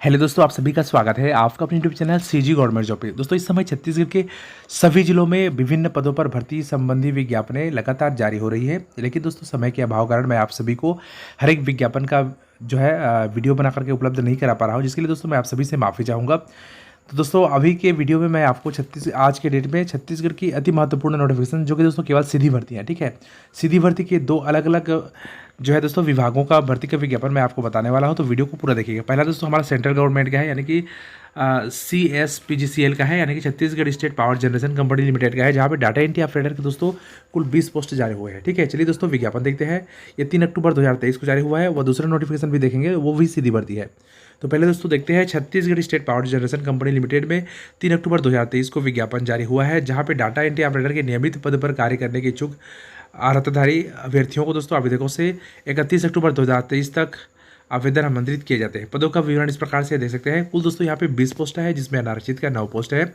Hello दोस्तों, आप सभी का स्वागत है आपका अपने YouTube channel CG government job पे। दोस्तों, इस समय छत्तीसगढ़ के सभी जिलों में विभिन्न पदों पर भर्ती संबंधी विज्ञापनें लगातार जारी हो रही है। लेकिन दोस्तों, समय के अभाव कारण मैं आप सभी को हर एक विज्ञापन का जो है वीडियो बना करके उपलब्ध नहीं करा पा रहा हूँ, जिसके लिए दोस्तों मैं आप सभी से माफ़ी चाहूँगा। तो दोस्तों, अभी के वीडियो में मैं आपको आज के डेट में छत्तीसगढ़ की अति महत्वपूर्ण नोटिफिकेशन, जो कि दोस्तों केवल सीधी भर्ती है, ठीक है। सीधी भर्ती के दो अलग अलग जो है दोस्तों विभागों का भर्ती का विज्ञापन मैं आपको बताने वाला हूं, तो वीडियो को पूरा देखिएगा। पहला दोस्तों हमारा सेंट्रल गवर्नमेंट का है, यानी कि CSPGCL का है, यानी कि Chhattisgarh state power generation company limited का है, जहाँ पे डाटा एंट्री ऑपरेटर के दोस्तों कुल 20 पोस्ट जारी हुए हैं, ठीक है। चलिए दोस्तों विज्ञापन देखते हैं। ये 3 अक्टूबर 2023 को जारी हुआ है। वह दूसरा नोटिफिकेशन भी देखेंगे, वो भी सीधी भर्ती है। तो पहले दोस्तों देखते हैं, Chhattisgarh state power generation company limited में 3 अक्टूबर 2023 को विज्ञापन जारी हुआ है, जहाँ पे डाटा एंट्री ऑपरेटर के नियमित पद पर कार्य करने के इच्छुक अर्हताधारी अभ्यर्थियों को दोस्तों आवेदकों से 31 अक्टूबर 2023 तक आवेदन आमंत्रित किए जाते हैं। पदों का विवरण इस प्रकार से देख सकते हैं। कुल दोस्तों यहाँ पे 20 पोस्ट है, जिसमें अनारक्षित का 9 पोस्ट है,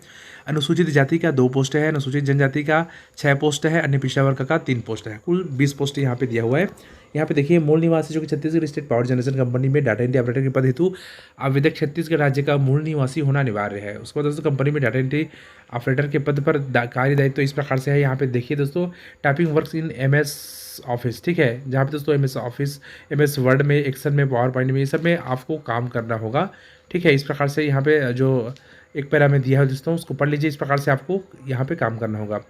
अनुसूचित जाति का 2 पोस्ट है, अनुसूचित जनजाति का 6 पोस्ट है, अन्य पिछड़ा वर्ग का 3 पोस्ट है। कुल 20 पोस्ट यहाँ पे दिया हुआ है। यहाँ पे देखिए, मूल निवासी जो कि Chhattisgarh state power generation company में डाटा एंट्री ऑपरेटर के पद हेतु आवेदक छत्तीसगढ़ राज्य का मूल निवासी होना अनिवार्य है। उसके बाद दोस्तों कंपनी में डाटा एंट्री ऑपरेटर के पद पर कार्य दायित्व तो इस प्रकार से है। यहाँ पे देखिए दोस्तों, typing works in MS office, ठीक है, जहाँ पे दोस्तों MS ऑफिस, MS वर्ड में, एक्सेल में, पावर पॉइंट में, ये सब में आपको काम करना होगा, ठीक है। इस प्रकार से यहाँ पे जो एक पैरा में दिया है दोस्तों, उसको पढ़ लीजिए। इस प्रकार से आपको यहाँ पे काम करना होगा।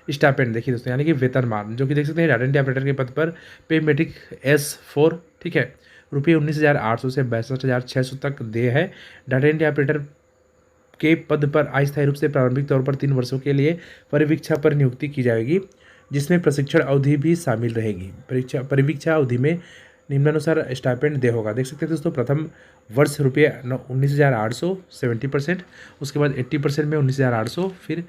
स्टाइपेंड देखिए दोस्तों, यानी कि वेतनमान, जो कि देख सकते हैं डाटा एंट्री ऑपरेटर के पद पर पे मेट्रिक S4, ठीक है, रुपये 19,800 से 62,600 तक दे है। डाटा एंट्री ऑपरेटर के पद पर अस्थायी रूप से प्रारंभिक तौर पर 3 वर्षों के लिए परिवीक्षा पर नियुक्ति की जाएगी, जिसमें प्रशिक्षण अवधि भी शामिल रहेगी। परिवीक्षा अवधि में निम्नानुसार स्टाइपेंड दे होगा। देख सकते हैं दोस्तों, प्रथम वर्ष रुपये 19,800 70%, उसके बाद 80% में 19,800, फिर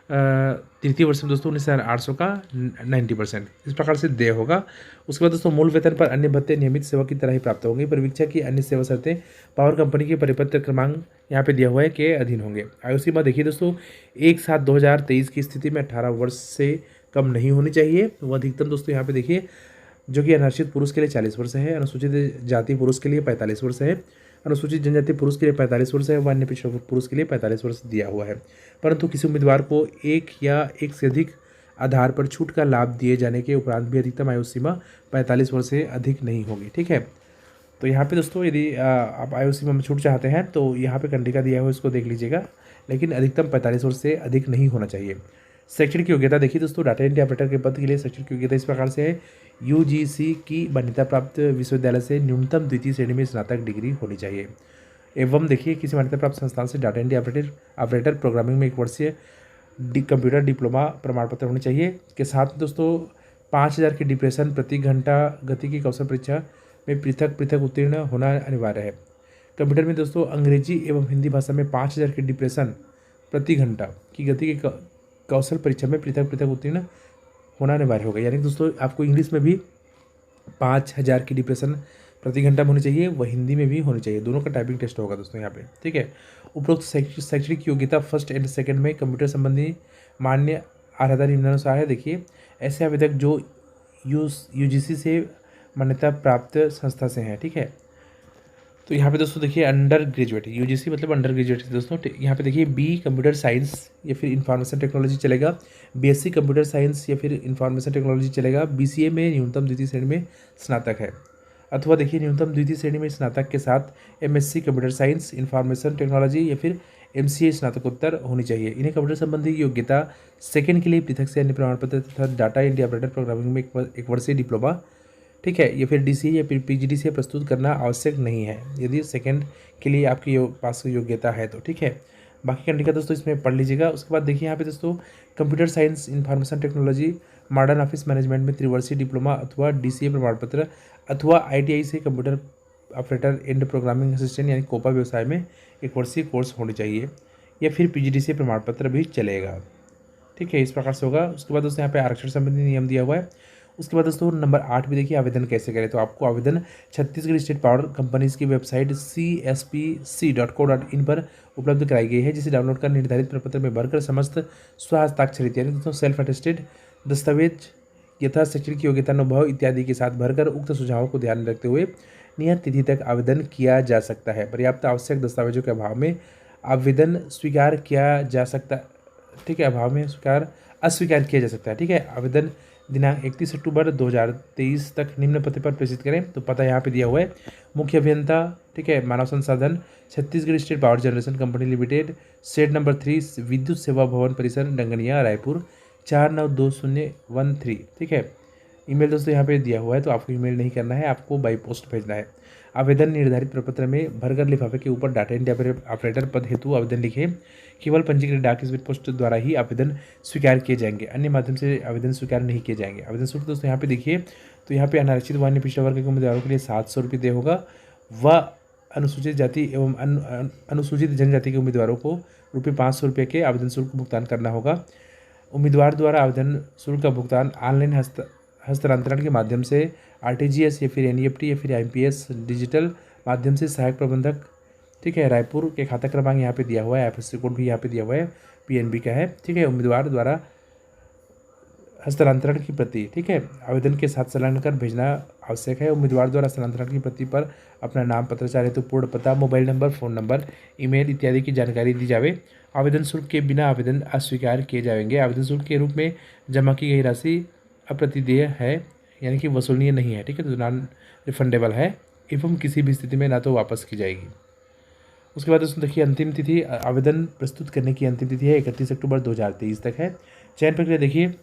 तृतीय वर्ष में दोस्तों 19,800 का 90%, इस प्रकार से दे होगा। उसके बाद दोस्तों मूल वेतन पर अन्य भत्ते नियमित सेवा की तरह ही प्राप्त होंगे। परिवीक्षा की अन्य सेवा शर्तें पावर कंपनी के परिपत्र क्रमांक यहाँ पे दिया हुआ है के अधीन होंगे। आयु सीमा देखिए दोस्तों, 1/7/2023 की स्थिति में 18 वर्ष से कम नहीं होनी चाहिए। वो अधिकतम दोस्तों यहाँ पे देखिए, जो कि अनारक्षित पुरुष के लिए 40 वर्ष है, अनुसूचित जाति पुरुष के लिए 45 वर्ष है, अनुसूचित जनजाति पुरुष के लिए 45 वर्ष है, व अन्य पिछड़ा पुरुष के लिए 45 वर्ष दिया हुआ है। परंतु किसी उम्मीदवार को एक या एक से अधिक आधार पर छूट का लाभ दिए जाने के उपरांत भी अधिकतम आयु सीमा 45 वर्ष से अधिक नहीं होगी, ठीक है। तो यहाँ पे दोस्तों, यदि आप आयु सीमा में छूट चाहते हैं तो यहाँ पे कंट्री दिया हुआ है, इसको देख लीजिएगा, लेकिन अधिकतम 45 वर्ष से अधिक नहीं होना चाहिए। शैक्षणिक योग्यता देखिए दोस्तों, डाटा एंट्री ऑपरेटर के पद के लिए शैक्षणिक योग्यता इस प्रकार से है। UGC की मान्यता प्राप्त विश्वविद्यालय से न्यूनतम द्वितीय श्रेणी में स्नातक डिग्री होनी चाहिए। एवं देखिए, किसी मान्यता प्राप्त संस्थान से डाटा एंट्री ऑपरेटर प्रोग्रामिंग में 1 वर्षीय कंप्यूटर डिप्लोमा प्रमाण पत्र होने चाहिए। के साथ दोस्तों 5,000 की डिप्रेशन प्रति घंटा गति की कौशल परीक्षा में पृथक पृथक उत्तीर्ण होना अनिवार्य है। कंप्यूटर में दोस्तों अंग्रेजी एवं हिंदी भाषा में 5,000 की डिप्रेशन प्रति घंटा की गति की कौशल परीक्षा में पृथक पृथक उत्तीर्ण होना अनिवार्य होगा। यानी दोस्तों आपको इंग्लिश में भी 5,000 की डिप्रेशन प्रति घंटा में होनी चाहिए, वह हिंदी में भी होनी चाहिए। दोनों का टाइपिंग टेस्ट होगा दोस्तों यहाँ पे, ठीक है। उपरोक्त शैक्षणिक योग्यता फर्स्ट एंड सेकंड में कंप्यूटर संबंधी मान्य अर्हता निम्नानुसार है। देखिए, ऐसे आवेदक जो UGC से मान्यता प्राप्त संस्था से हैं, ठीक है। तो यहाँ पे दोस्तों देखिए, अंडर ग्रेजुएट, UGC मतलब अंडर ग्रेजुएट दोस्तों। यहाँ पे देखिए, B कंप्यूटर साइंस या फिर इंफॉर्मेशन टेक्नोलॉजी चलेगा, BSc कंप्यूटर साइंस या फिर इंफॉर्मेशन टेक्नोलॉजी चलेगा, BCA में न्यूनतम द्वितीय श्रेणी में स्नातक है, अथवा देखिए न्यूनतम द्वितीय श्रेणी में स्नातक के साथ MSc computer science information technology या फिर MCA स्नातकोत्तर होनी चाहिए। इन्हें कंप्यूटर संबंधी योग्यता सेकंड के लिए पृथक से अन्य प्रमाण पत्र तथा डाटा एंट्री ऑपरेटर प्रोग्रामिंग में 1 वर्षीय डिप्लोमा, ठीक है, या फिर DCA या फिर PGDCA प्रस्तुत करना आवश्यक नहीं है, यदि सेकंड के लिए आपके पास योग्यता है तो, ठीक है। बाकी कंट्री का दोस्तों इसमें पढ़ लीजिएगा। उसके बाद देखिए यहाँ पे दोस्तों, computer science information technology modern office management में 3 डिप्लोमा अथवा DCA प्रमाण पत्र, अथवा ITI से computer operator and programming assistant यानी कोपा व्यवसाय में 1 वर्षीय कोर्स होनी चाहिए, या फिर PGDCA प्रमाण पत्र भी चलेगा, ठीक है। इस प्रकार से होगा। उसके बाद दोस्तों यहाँ पे आरक्षण संबंधी नियम दिया हुआ है। उसके बाद दोस्तों नंबर 8 भी देखिए, आवेदन कैसे करें। तो आपको आवेदन छत्तीसगढ़ स्टेट पावर कंपनीज की वेबसाइट CSPC.co.in पर उपलब्ध कराई गई है, जिसे डाउनलोड कर निर्धारित प्रपत्र में भरकर समस्त स्वहस्ताक्षरित यानी दोस्तों सेल्फ अटेस्टेड दस्तावेज यथा शैक्षणिक योग्यता अनुभव इत्यादि के साथ भरकर उक्त सुझावों को ध्यान में रखते हुए नियत तिथि तक आवेदन किया जा सकता है। पर्याप्त आवश्यक दस्तावेजों के अभाव में आवेदन स्वीकार किया जा सकता, ठीक है, अभाव में अस्वीकार किया जा सकता है। ठीक है, आवेदन दिनांक 31 अक्टूबर 2023 तक निम्न पते पर प्रेषित करें। तो पता यहाँ पे दिया हुआ है, मुख्य अभियंता, ठीक है, मानव संसाधन, Chhattisgarh state power generation company limited, shed number 3, विद्युत सेवा भवन परिसर, डंगनिया, रायपुर 492013। ठीक है, ईमेल दोस्तों यहाँ पे दिया हुआ है, तो आपको ईमेल नहीं करना है, आपको बाई पोस्ट भेजना है। आवेदन निर्धारित प्रपत्र में भरकर लिफाफे के ऊपर डाटा एंट्री ऑपरेटर पद हेतु आवेदन लिखें। केवल पंजीकृत डाक स्पीड पोस्ट द्वारा ही आवेदन स्वीकार किए जाएंगे, अन्य माध्यम से आवेदन स्वीकार नहीं किए जाएंगे। आवेदन शुल्क दोस्तों यहाँ पे देखिए, तो यहाँ पे अनारक्षित व अन्य पिछड़ा वर्ग के उम्मीदवारों के लिए 700 रुपये देय होगा, व अनुसूचित जाति एवं अनुसूचित जनजाति के उम्मीदवारों को ₹500 के आवेदन शुल्क भुगतान करना होगा। उम्मीदवार द्वारा आवेदन शुल्क का भुगतान ऑनलाइन हस्तांतरण के माध्यम से आरटीजीएस या फिर एनईएफटी या फिर आईएमपीएस डिजिटल माध्यम से सहायक प्रबंधक, ठीक है, रायपुर के खाता क्रमांक यहाँ पे दिया हुआ है, आईएफएससी कोड भी यहाँ पे दिया हुआ है, पीएनबी का है। ठीक है, उम्मीदवार द्वारा हस्तांतरण की प्रति, ठीक है, आवेदन के साथ संलग्न कर भेजना आवश्यक है। उम्मीदवार द्वारा हस्तांतरण की प्रति पर अपना नाम, पत्राचार हेतु पूर्ण पता, mobile number, phone number, email इत्यादि की जानकारी दी जावे। आवेदन शुल्क के बिना आवेदन अस्वीकार किए जाएंगे। आवेदन शुल्क के रूप में जमा की गई राशि अप्रतिदेय है, यानी कि वसूलनीय नहीं है। ठीक है, तो नॉन रिफंडेबल है एवं किसी भी स्थिति में ना तो वापस की जाएगी। उसके बाद दोस्तों देखिए, अंतिम तिथि आवेदन प्रस्तुत करने की अंतिम तिथि है 31 अक्टूबर 2023 तक है। चयन प्रक्रिया देखिए,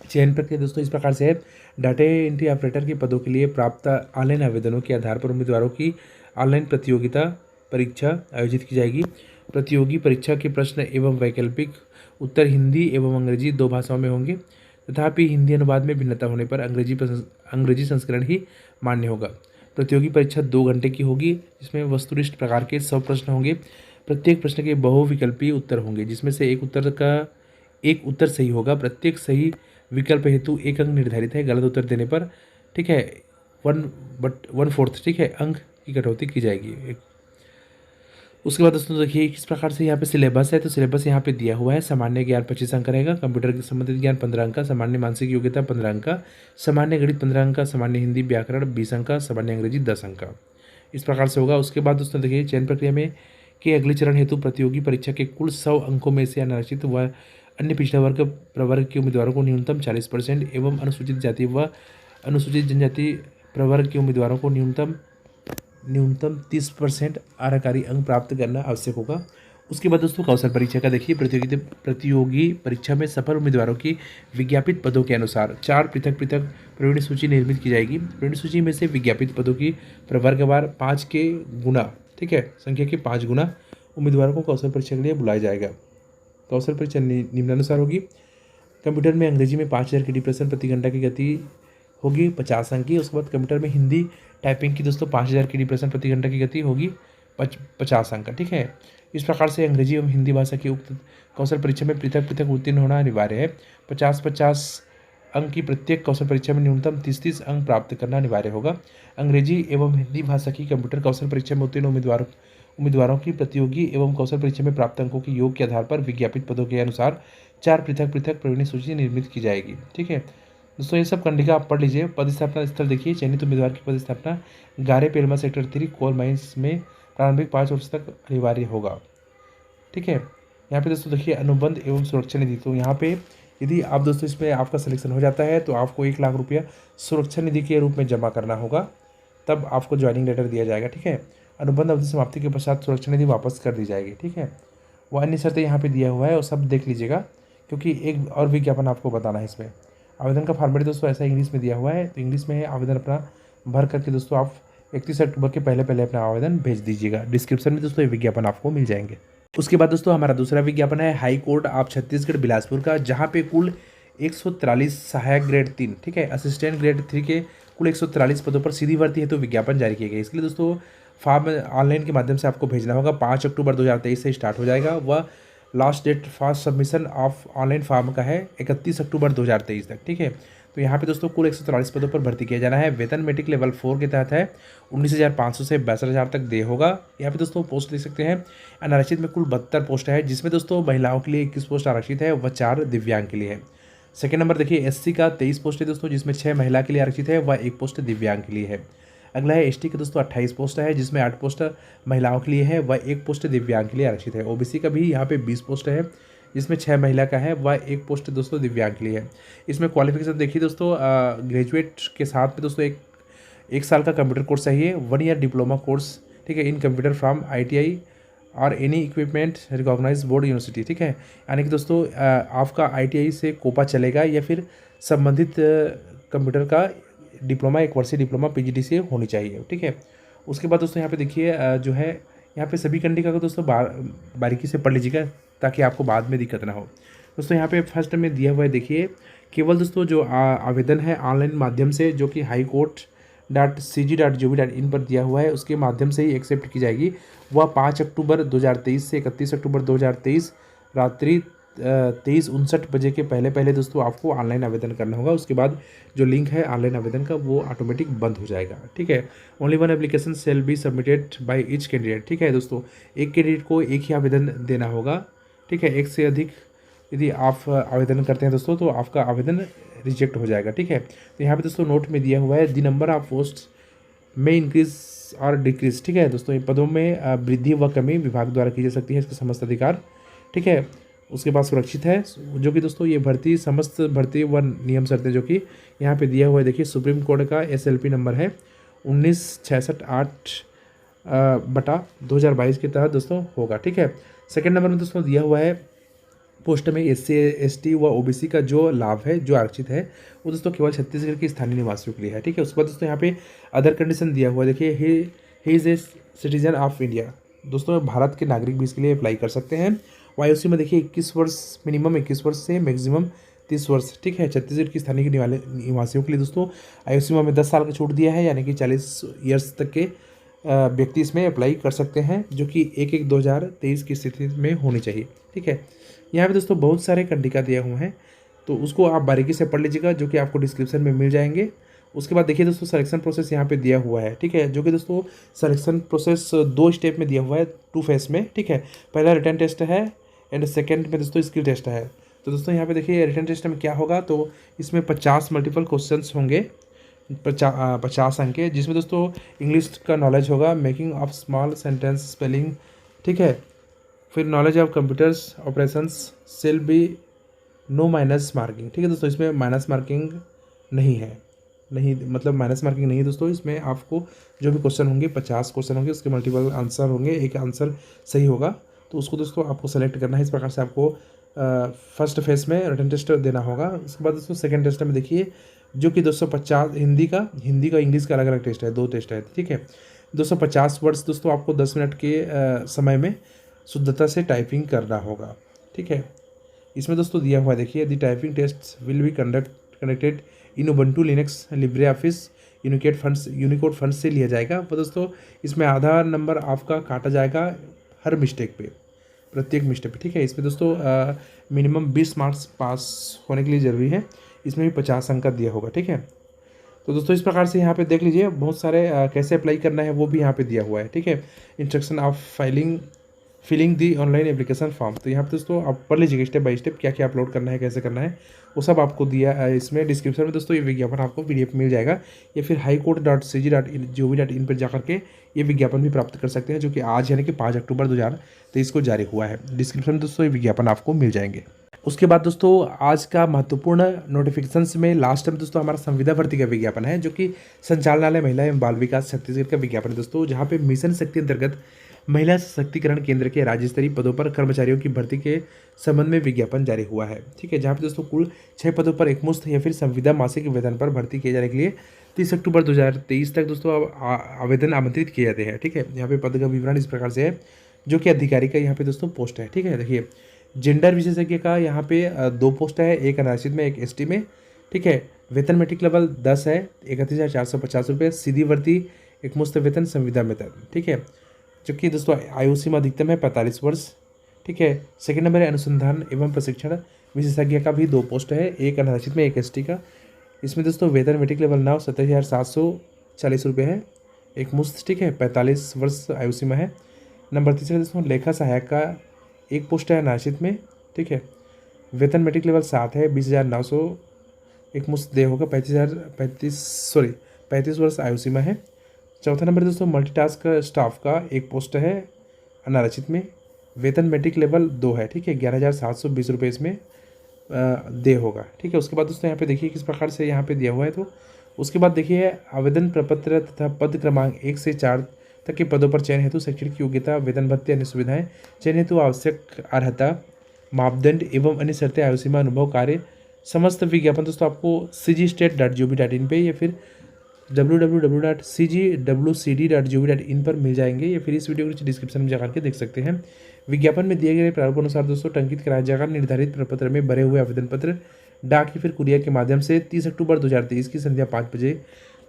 चयन प्रक्रिया दोस्तों इस प्रकार से है। डाटा एंट्री ऑपरेटर के पदों के लिए प्राप्त ऑनलाइन आवेदनों के आधार पर उम्मीदवारों की ऑनलाइन प्रतियोगिता परीक्षा आयोजित की जाएगी। प्रतियोगी परीक्षा के प्रश्न एवं वैकल्पिक उत्तर हिंदी एवं अंग्रेजी 2 भाषाओं में होंगे, तथापि हिंदी अनुवाद में भिन्नता होने पर अंग्रेजी संस्करण ही मान्य होगा। प्रतियोगी परीक्षा 2 घंटे की होगी, जिसमें वस्तुनिष्ठ प्रकार के 100 प्रश्न होंगे। प्रत्येक प्रश्न के बहुविकल्पी उत्तर होंगे, जिसमें से एक उत्तर सही होगा। प्रत्येक सही विकल्प हेतु 1 अंक निर्धारित है। गलत उत्तर देने पर, ठीक है, 1/4, ठीक है, अंक की कटौती की जाएगी। उसके बाद दोस्तों देखिए किस प्रकार से यहाँ पे सिलेबस है। तो सिलेबस यहाँ पे दिया हुआ है। सामान्य ज्ञान 25 अंक रहेगा, कंप्यूटर के संबंधित ज्ञान 15 अंक का, सामान्य मानसिक योग्यता 15 अंक का, सामान्य गणित 15 अंक का, सामान्य हिंदी व्याकरण 20 अंक का, सामान्य अंग्रेजी 10 अंक का। इस प्रकार से होगा। उसके बाद दोस्तों देखिए, चयन प्रक्रिया में के अगले चरण हेतु प्रतियोगी परीक्षा के कुल 100 अंकों में से अनारक्षित व अन्य पिछड़ा वर्ग प्रवर्ग के उम्मीदवारों को न्यूनतम 40% एवं अनुसूचित जाति व अनुसूचित जनजाति प्रवर्ग के उम्मीदवारों को न्यूनतम 30% आरकारी अंक प्राप्त करना आवश्यक होगा। उसके बाद दोस्तों कौशल परीक्षा का देखिए, प्रतियोगी परीक्षा में सफल उम्मीदवारों की विज्ञापित पदों के अनुसार 4 पृथक प्रवीण सूची निर्मित की जाएगी। प्रवीण सूची में से विज्ञापित पदों की प्रवर्गवार 5 के गुना, ठीक है, संख्या के 5 गुना उम्मीदवारों को कौशल परीक्षा के लिए बुलाया जाएगा। कौशल परीक्षा निम्नानुसार होगी। कंप्यूटर में अंग्रेजी में 5000 की डिप्रेशन प्रति घंटा की गति होगी 50 अंक की। उसके बाद कंप्यूटर में हिंदी टाइपिंग की दोस्तों 5000 की डिप्रेशन प्रति घंटा की गति होगी 50 अंक का। ठीक है, इस प्रकार से अंग्रेजी एवं हिंदी भाषा की उक्त कौशल परीक्षा में पृथक उत्तीर्ण होना अनिवार्य है। 50 अंक की प्रत्येक कौशल परीक्षा में न्यूनतम 30 अंक प्राप्त करना अनिवार्य होगा। अंग्रेजी एवं हिंदी भाषा की कंप्यूटर कौशल परीक्षा में उत्तीर्ण उम्मीदवारों की प्रतियोगी एवं कौशल परीक्षा में प्राप्त अंकों के योग के आधार पर विज्ञापित पदों के अनुसार 4 पृथक प्रवीण सूची निर्मित की जाएगी। ठीक है दोस्तों, ये सब कंडिका आप पढ़ लीजिए। पदस्थापना स्थल देखिए, चयनित उम्मीदवार की पदस्थापना गारे पेलमा सेक्टर 3 कोल माइंस में प्रारंभिक 5 वर्ष तक अनिवार्य होगा। ठीक है, यहाँ पे दोस्तों देखिए अनुबंध एवं सुरक्षा निधि। तो यहाँ पे यदि आप दोस्तों इसमें आपका सिलेक्शन हो जाता है तो आपको 1 लाख रुपया सुरक्षा निधि के रूप में जमा करना होगा, तब आपको ज्वाइनिंग लेटर दिया जाएगा। ठीक है, अनुबंध अवधि समाप्ति के पश्चात सुरक्षा निधि वापस कर दी जाएगी। ठीक है, वो अन्य शर्तें यहाँ पे दिया हुआ है और सब देख लीजिएगा, क्योंकि एक और विज्ञापन आपको बताना है इसमें। आवेदन का फॉर्मेट दोस्तों ऐसा इंग्लिश में दिया हुआ है, तो इंग्लिश में आवेदन अपना भर करके दोस्तों आप 31 अक्टूबर के पहले अपना आवेदन भेज दीजिएगा। डिस्क्रिप्शन में दोस्तों ये विज्ञापन आपको मिल जाएंगे। उसके बाद दोस्तों हमारा दूसरा विज्ञापन है high court of Chhattisgarh Bilaspur का, जहाँ पे कुल 143 सहायक ग्रेड 3, ठीक है, असिस्टेंट ग्रेड 3 के कुल 143 पदों पर सीधी भर्ती है तो विज्ञापन जारी किए गए। इसके लिए दोस्तों फॉर्म ऑनलाइन के माध्यम से आपको भेजना होगा। 5 अक्टूबर 2023 से स्टार्ट हो जाएगा। वह last date for submission of online form का है 31 अक्टूबर 2023 तक। ठीक है, तो यहाँ पे दोस्तों कुल 143 पदों पर भर्ती किया जाना है। वेतन मेट्रिक लेवल 4 के तहत है। 19,500 से 62,000 तक दे होगा। यहाँ पे दोस्तों पोस्ट देख सकते हैं। अनारक्षित में कुल 72 पोस्ट है, जिसमें दोस्तों महिलाओं के लिए 21 पोस्ट आरक्षित है, वह 4 दिव्यांग के लिए है। सेकेंड नंबर देखिए एससी का 23 पोस्ट है दोस्तों, जिसमें 6 महिला के लिए आरक्षित है, वह 1 पोस्ट दिव्यांग के लिए है। अगला है एसटी के दोस्तों 28 पोस्ट है, जिसमें 8 पोस्ट महिलाओं के लिए है व 1 पोस्ट दिव्यांग के लिए आरक्षित है। ओबीसी का भी यहाँ पे 20 पोस्ट है, जिसमें 6 महिला का है व 1 पोस्ट दोस्तों दिव्यांग के लिए है। इसमें क्वालिफिकेशन देखिए दोस्तों, ग्रेजुएट के साथ में दोस्तों एक साल का कंप्यूटर कोर्स चाहिए, 1 ईयर डिप्लोमा कोर्स, ठीक है, इन कंप्यूटर फ्रॉम ITI और any equipment recognised board university, ठीक है। यानी कि दोस्तों आपका ITI से कोपा चलेगा या फिर संबंधित कंप्यूटर का डिप्लोमा, 1 वर्षीय डिप्लोमा PGD से होनी चाहिए, ठीक है। उसके बाद दोस्तों यहाँ पे देखिए जो है यहाँ पे सभी कंडिका को दोस्तों बारीकी से पढ़ लीजिएगा ताकि आपको बाद में दिक्कत ना हो। दोस्तों यहाँ पे फर्स्ट में दिया हुआ है, देखिए केवल दोस्तों जो आवेदन है ऑनलाइन माध्यम से, जो कि HighCourt.cg.gov.in पर दिया हुआ है, उसके माध्यम से ही एक्सेप्ट की जाएगी। वह 5 अक्टूबर 2023 से 31 अक्टूबर 2023 रात्रि 23:59 बजे के पहले दोस्तों आपको ऑनलाइन आवेदन करना होगा। उसके बाद जो लिंक है ऑनलाइन आवेदन का वो ऑटोमेटिक बंद हो जाएगा, ठीक है। Only 1 application shall be submitted by each candidate, ठीक है दोस्तों, एक कैंडिडेट को एक ही आवेदन देना होगा, ठीक है। एक से अधिक यदि आप आवेदन करते हैं दोस्तों तो आपका आवेदन रिजेक्ट हो जाएगा, ठीक है। तो यहाँ पे दोस्तों नोट में दिया हुआ है द नंबर ऑफ पोस्ट में इंक्रीज और डिक्रीज, ठीक है दोस्तों, इन पदों में वृद्धि व कमी विभाग द्वारा की जा सकती है, इसका समस्त अधिकार, ठीक है। उसके बाद सुरक्षित है, जो कि दोस्तों ये भर्ती समस्त भर्ती व नियम शर्तें जो कि यहाँ पे दिया हुआ है, देखिए सुप्रीम कोर्ट का SLP नंबर है 1966/8/2022 के तहत दोस्तों होगा, ठीक है। सेकंड नंबर में दोस्तों दिया हुआ है पोस्ट में SC ST व OBC का जो लाभ है, जो आरक्षित है, वो दोस्तों केवल छत्तीसगढ़ के स्थानीय निवासियों के लिए है, ठीक है। उसके बाद दोस्तों यहाँ पे अदर कंडीशन दिया हुआ है, देखिए he is a citizen of India, दोस्तों भारत के नागरिक भी इसके लिए अप्लाई कर सकते हैं। IOC में देखिए 21 वर्ष, मिनिमम 21 वर्ष से मैक्सिमम 30 वर्ष, ठीक है, छत्तीसगढ़ की स्थानीय निवासियों के लिए दोस्तों IOC में 10 साल का छूट दिया है, यानी कि 40 ईयर्स तक के व्यक्ति इसमें अप्लाई कर सकते हैं, जो कि 1/1/2023 की स्थिति में होनी चाहिए, ठीक है। यहाँ पे दोस्तों बहुत सारे कंडिका दिए हुए हैं, तो उसको आप बारीकी से पढ़ लीजिएगा, जो कि आपको डिस्क्रिप्शन में मिल जाएंगे। उसके बाद देखिए दोस्तों सिलेक्शन प्रोसेस यहाँ पे दिया हुआ है, ठीक है, जो कि दोस्तों सिलेक्शन प्रोसेस 2 स्टेप में दिया हुआ है, 2 फेस में, ठीक है। पहला रिटन टेस्ट है एंड सेकेंड में दोस्तों स्किल टेस्ट है। तो दोस्तों यहाँ पे देखिए रिटन टेस्ट में क्या होगा, तो इसमें 50 मल्टीपल क्वेश्चंस होंगे, 50 अंक के, जिसमें दोस्तों इंग्लिश का नॉलेज होगा, making of small sentence spelling, ठीक है। फिर knowledge of computers operations shall be no minus marking, ठीक है दोस्तों, इसमें माइनस मार्किंग नहीं है, नहीं मतलब माइनस मार्किंग नहीं है दोस्तों। इसमें आपको जो भी क्वेश्चन होंगे 50 क्वेश्चन होंगे, उसके मल्टीपल आंसर होंगे, एक आंसर सही होगा तो उसको दोस्तों आपको सेलेक्ट करना है। इस प्रकार से आपको फर्स्ट फेज में रिटन टेस्ट देना होगा। उसके बाद दोस्तों सेकंड टेस्ट में देखिए, जो कि 250 हिंदी का इंग्लिश का अलग अलग टेस्ट है, 2 टेस्ट है, ठीक है। 250 वर्ड्स दोस्तों आपको 10 मिनट के समय में शुद्धता से टाइपिंग करना होगा, ठीक है। इसमें दोस्तों दिया हुआ है, देखिए the typing test will be conducted in Ubuntu Linux Libre Office Unicode fonts से लिया जाएगा। तो दोस्तों इसमें आधा नंबर आपका काटा जाएगा हर मिस्टेक पे, प्रत्येक मिस्टेक पे, ठीक है। इसमें दोस्तों मिनिमम 20 मार्क्स पास होने के लिए ज़रूरी है, इसमें भी 50 अंक का दिया होगा, ठीक है। तो दोस्तों इस प्रकार से यहाँ पे देख लीजिए, बहुत सारे कैसे अप्लाई करना है वो भी यहाँ पे दिया हुआ है, ठीक है। Instruction of filling the online application form, तो यहाँ पे दोस्तों आप पढ़ लीजिएगा स्टेप बाय स्टेप क्या क्या अपलोड करना है, कैसे करना है, वो सब आपको दिया इसमें डिस्क्रिप्शन में दोस्तों। ये विज्ञापन आपको PDF मिल जाएगा, या फिर HighCourt.cg.gov.in पर जाकर के ये विज्ञापन भी प्राप्त कर सकते हैं, जो कि आज यानी कि 5 अक्टूबर 2023 को जारी हुआ है। डिस्क्रिप्शन में दोस्तों ये विज्ञापन आपको मिल जाएंगे। उसके बाद दोस्तों आज का महत्वपूर्ण नोटिफिकेशंस में लास्ट में दोस्तों हमारा संविदा भर्ती का विज्ञापन है, जो कि संचालनालय महिला एवं बाल विकास छत्तीसगढ़ का विज्ञापन है दोस्तों, जहाँ पे मिशन शक्ति अंतर्गत महिला सशक्तिकरण केंद्र के राज्य स्तरीय पदों पर कर्मचारियों की भर्ती के संबंध में विज्ञापन जारी हुआ है, ठीक है। जहाँ पे दोस्तों कुल 6 पदों पर एकमुश्त या फिर संविदा मासिक वेतन पर भर्ती किए जाने के लिए 30 अक्टूबर 2023 तक दोस्तों आवेदन आमंत्रित किए जाते हैं, ठीक है। यहाँ पे पद का विवरण इस प्रकार से है, जो कि अधिकारी का यहाँ पे दोस्तों पोस्ट है, ठीक है। देखिए जेंडर विशेषज्ञ का यहाँ पे 2 पोस्ट है, एक अनारक्षित में एक ST में, ठीक है। वेतन मेट्रिक लेवल 10 है, 31,450 रुपये, सीधी भर्ती एकमुश्त वेतन संविदा वेतन, ठीक है। जो कि दोस्तों IOC में अधिकतम है 45 वर्ष, ठीक है। सेकंड नंबर है अनुसंधान एवं प्रशिक्षण विशेषज्ञ का भी 2 पोस्ट है, एक अनारक्षित में एक ST का। इसमें दोस्तों वेतन मेट्रिक लेवल 9 27,740 रुपये है, एक मुश्त, ठीक है। 45 वर्ष IOC में है। नंबर तीसरा दोस्तों लेखा सहायक का 1 पोस्ट है अनारक्षित में, ठीक है। वेतन मेट्रिक लेवल 7 है, 20,900 एक मुश्त दे होगा, 35 वर्ष IOC में है। चौथा नंबर दोस्तों मल्टीटास्क स्टाफ का एक पोस्ट है अनारक्षित में, वेतन मैट्रिक लेवल 2 है, ठीक है, 11,720 रुपये इसमें दे होगा, ठीक है। उसके बाद दोस्तों यहाँ पे देखिए किस प्रकार से यहाँ पे दिया हुआ है। तो उसके बाद देखिए आवेदन प्रपत्र तथा पद क्रमांक 1 से 4 तक के पदों पर चयन हेतु शैक्षणिक योग्यता, वेतन भत्ते, अन्य सुविधाएं, चयन हेतु आवश्यक अर्हता, मापदंड एवं अन्य शर्तें, आयु सीमा, अनुभव, कार्य, समस्त विज्ञापन दोस्तों आपको cgstate.gov.in पे या फिर www.cgwcd.gov.in पर मिल जाएंगे, या फिर इस वीडियो के डिस्क्रिप्शन में जाकर के देख सकते हैं। विज्ञापन में दिए गए प्रारूप अनुसार दोस्तों टंकित कराया जाएगा निर्धारित प्रपत्र में भरे हुए आवेदन पत्र डाक या फिर कुरियर के माध्यम से 30 अक्टूबर 2023 की संध्या 5 बजे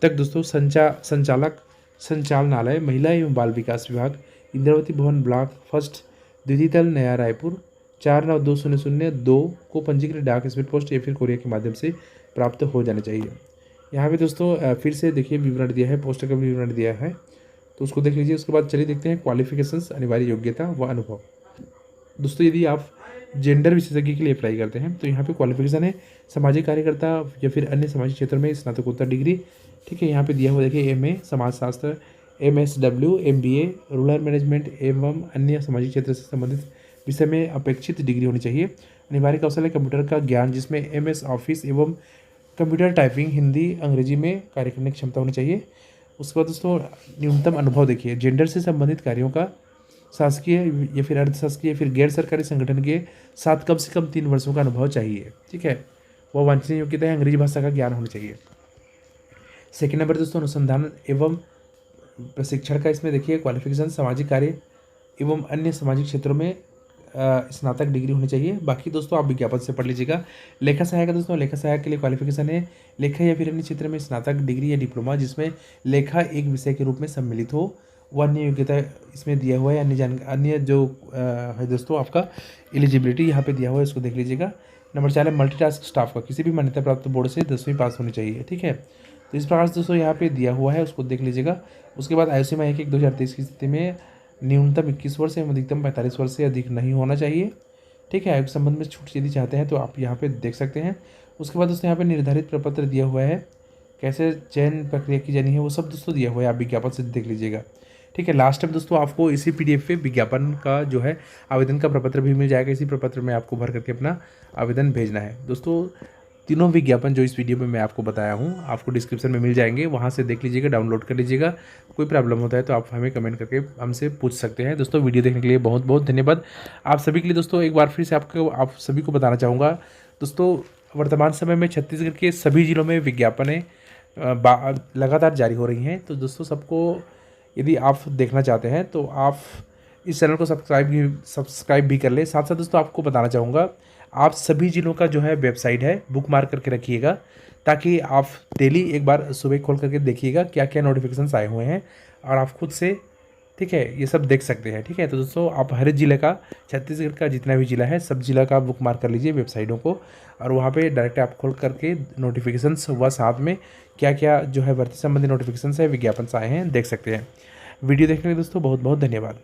तक दोस्तों संचालक संचालनालय महिला एवं बाल विकास विभाग, इंद्रावती भवन ब्लॉक फर्स्ट, द्वितीय तल, नया रायपुर 492002 को पंजीकृत डाक, स्पीड पोस्ट या फिर कोरियर के माध्यम से प्राप्त हो जाने चाहिए। यहाँ पे दोस्तों फिर से देखिए विवरण दिया है, पोस्ट का विवरण दिया है, तो उसको देख लीजिए। उसके बाद चलिए देखते हैं क्वालिफिकेशंस, अनिवार्य योग्यता व अनुभव। दोस्तों यदि आप जेंडर विशेषज्ञ के लिए अप्लाई करते हैं तो यहाँ पे क्वालिफिकेशन है सामाजिक कार्यकर्ता या फिर अन्य सामाजिक क्षेत्र में स्नातकोत्तर डिग्री, ठीक है। यहाँ पे दिया हुआ देखिए MA समाजशास्त्र, MSW, MBA रूरल मैनेजमेंट एवं अन्य सामाजिक क्षेत्र से संबंधित विषय में अपेक्षित डिग्री होनी चाहिए। अनिवार्य कौशल है कंप्यूटर का ज्ञान जिसमें MS ऑफिस एवं कंप्यूटर टाइपिंग, हिंदी, अंग्रेजी में कार्य करने की क्षमता होनी चाहिए। उसके बाद दोस्तों न्यूनतम अनुभव देखिए, जेंडर से संबंधित कार्यों का शासकीय या फिर अर्धशासकीय या फिर गैर सरकारी संगठन के साथ कम से कम 3 वर्षों का अनुभव चाहिए, ठीक है। वह वांछनीय योग्यता है अंग्रेजी भाषा का ज्ञान होना चाहिए। सेकेंड नंबर दोस्तों अनुसंधान एवं प्रशिक्षण का, इसमें देखिए क्वालिफिकेशन सामाजिक कार्य एवं अन्य सामाजिक क्षेत्रों में स्नातक डिग्री होनी चाहिए। बाकी दोस्तों आप विज्ञापन से पढ़ लीजिएगा। लेखा सहायक दोस्तों, लेखा सहायक के लिए क्वालिफिकेशन है लेखा या फिर अन्य क्षेत्र में स्नातक डिग्री या डिप्लोमा जिसमें लेखा एक विषय के रूप में सम्मिलित हो, वो अन्य योग्यता इसमें दिया हुआ है। अन्य जो है दोस्तों आपका एलिजिबिलिटी यहाँ पे दिया हुआ है, इसको देख लीजिएगा। नंबर 4 है मल्टीटास्क स्टाफ का किसी भी मान्यता प्राप्त बोर्ड से 10वीं पास होनी चाहिए, ठीक है। तो इस प्रकार से दोस्तों यहाँ पे दिया हुआ है, उसको देख लीजिएगा। उसके बाद आयु सीमा 1/1/2023 की स्थिति में न्यूनतम 21 वर्ष एवं अधिकतम 45 वर्ष से अधिक नहीं होना चाहिए, ठीक है। आयु के संबंध में छूट यदि चाहते हैं तो आप यहाँ पे देख सकते हैं। उसके बाद दोस्तों यहाँ पे निर्धारित प्रपत्र दिया हुआ है, कैसे चयन प्रक्रिया की जानी है वो सब दोस्तों दिया हुआ है, आप विज्ञापन से देख लीजिएगा, ठीक है। लास्ट टाइम दोस्तों आपको इसी PDF पे विज्ञापन का जो है आवेदन का प्रपत्र भी मिल जाएगा। इसी प्रपत्र में आपको भर करके अपना आवेदन भेजना है। दोस्तों तीनों विज्ञापन जो इस वीडियो में मैं आपको बताया हूँ आपको डिस्क्रिप्शन में मिल जाएंगे, वहाँ से देख लीजिएगा, डाउनलोड कर लीजिएगा। कोई प्रॉब्लम होता है तो आप हमें कमेंट करके हमसे पूछ सकते हैं। दोस्तों वीडियो देखने के लिए बहुत बहुत धन्यवाद आप सभी के लिए। दोस्तों एक बार फिर से आप सभी को बताना चाहूँगा दोस्तों, वर्तमान समय में छत्तीसगढ़ के सभी जिलों में विज्ञापनें लगातार जारी हो रही हैं। तो दोस्तों सबको यदि आप देखना चाहते हैं तो आप इस चैनल को सब्सक्राइब भी कर लें। साथ साथ दोस्तों आपको बताना चाहूँगा, आप सभी जिलों का जो है वेबसाइट है बुक मार्क करके रखिएगा, ताकि आप डेली एक बार सुबह खोल करके देखिएगा क्या क्या नोटिफिकेशंस आए हुए हैं और आप खुद से, ठीक है, ये सब देख सकते हैं, ठीक है। तो दोस्तों आप हर जिले का, छत्तीसगढ़ का जितना भी जिला है सब जिला का बुक मार्क कर लीजिए वेबसाइटों को, और वहाँ पे डायरेक्ट आप खोल करके नोटिफिकेशंस व साथ में क्या क्या जो है भर्ती संबंधी नोटिफिकेशंस है, विज्ञापन आए हैं, देख सकते हैं। वीडियो देखने के लिए दोस्तों बहुत बहुत धन्यवाद।